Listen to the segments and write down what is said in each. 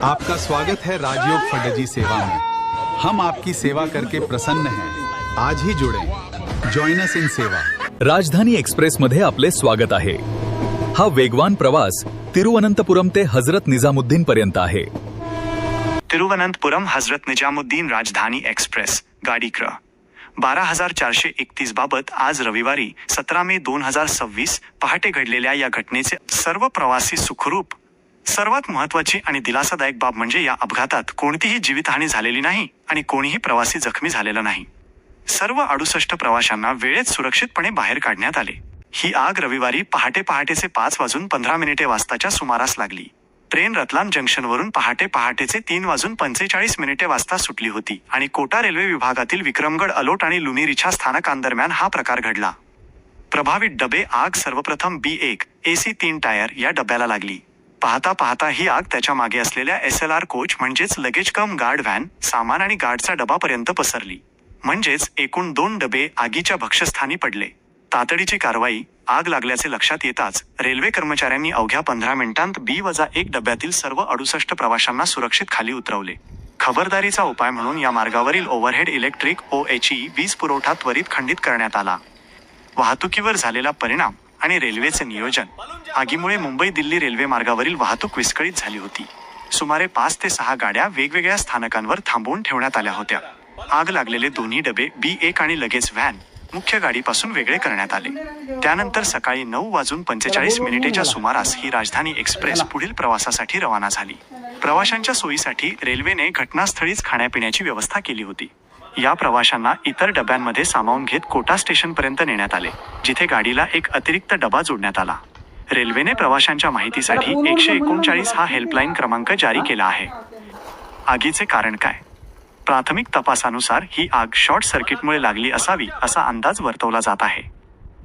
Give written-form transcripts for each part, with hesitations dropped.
आपका स्वागत है राजयोग फडजी सेवा में। हम आपकी सेवा करके प्रसन्न हैं। आज ही जुड़ें। जॉइन अस इन सेवा। राजधानी एक्सप्रेस मध्ये आपले स्वागत आहे। हा वेगवान प्रवास तिरुवनंतपुरम ते हजरत निजामुद्दीन पर्यंत आहे। तिरुवनंतपुरम हजरत निजामुद्दीन राजधानी एक्सप्रेस गाडी क्र 12,431 बाबत आज रविवारी 17 मे 2026 पहाटे घडलेल्या या घटनेचे सर्व प्रवासी सुखरूप। सर्वात महत्त्वाची आणि दिलासादायक बाब म्हणजे या अपघातात कोणतीही जीवितहानी झालेली नाही आणि कोणीही प्रवासी जखमी झालेला नाही। सर्व 68 प्रवाशांना वेळेत सुरक्षितपणे बाहेर काढण्यात आले। ही आग रविवारी पहाटेचे 5:15 वाजताच्या सुमारास लागली। ट्रेन रतलाम जंक्शनवरून पहाटेचे 3:45 वाजता सुटली होती आणि कोटा रेल्वे विभागातील विक्रमगड अलोट आणि लुनीरिछा स्थानकांदरम्यान हा प्रकार घडला। प्रभावित डबे आग सर्वप्रथम B1 AC 3 टायर या डब्याला लागली। पाहता ही आग त्याच्या मागे असलेल्या SLR कोच म्हणजेच लगेज कम गार्ड व्हॅन, सामान आणि गार्डचा डबापर्यंत पसरली। म्हणजेच एकूण 2 डबे आगीच्या भक्ष्यस्थानी पडले। तातडीची कारवाई। आग लागल्याचे लक्षात येताच रेल्वे कर्मचाऱ्यांनी अवघ्या 15 मिनिटांत B-1 डब्यातील सर्व 68 प्रवाशांना सुरक्षित खाली उतरवले। खबरदारीचा उपाय म्हणून या मार्गावरील ओव्हरहेड इलेक्ट्रिक OHE वीज पुरवठा त्वरित खंडित करण्यात आला। वाहतुकीवर झालेला परिणाम आणि रेल्वेचे नियोजन। आगीमुळे मुंबई-दिल्ली रेल्वे मार्गावरील वाहतूक विस्कळीत झाली होती। सुमारे 5 ते 6 गाड्या वेगवेगळ्या स्थानकांवर थांबवून ठेवण्यात आल्या होत्या। आग लागलेले दोन्ही डबे B1 आणि लगेज व्हॅन मुख्य गाडीपासून वेगळे करण्यात आले। त्यानंतर सकाळी 9:45च्या सुमारास ही राजधानी एक्सप्रेस पुढील प्रवासासाठी रवाना झाली। प्रवाशांच्या सोयीसाठी रेल्वेने घटनास्थळीच खाण्यापिण्याची व्यवस्था केली होती। या प्रवाशांना इतर डब्यांमध्ये सामावून घेत कोटा स्टेशनपर्यंत नेण्यात आले, जिथे गाडीला एक अतिरिक्त डबा जोडण्यात आला। रेल्वेने प्रवाशांच्या माहितीसाठी 139 हा हेल्पलाईन क्रमांक जारी केला आहे। आगीचे कारण काय? प्राथमिक तपासानुसार ही आग शॉर्ट सर्किटमुळे लागली असावी असा अंदाज वर्तवला जात आहे।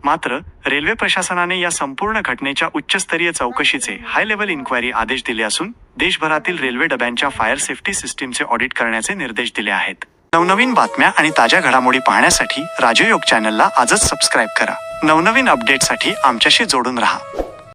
मात्र रेल्वे प्रशासनाने या संपूर्ण घटनेच्या उच्चस्तरीय चौकशीचे हाय लेव्हल इन्क्वायरी आदेश दिले असून देशभरातील रेल्वे डब्यांच्या फायर सेफ्टी सिस्टीमचे ऑडिट करण्याचे निर्देश दिले आहेत। नवनवीन बातम्या आणि ताज्या घडामोडी पाहण्यासाठी राजयोग चॅनलला आजच सबस्क्राईब करा। नवनवीन अपडेटसाठी आमच्याशी जोडून राहा।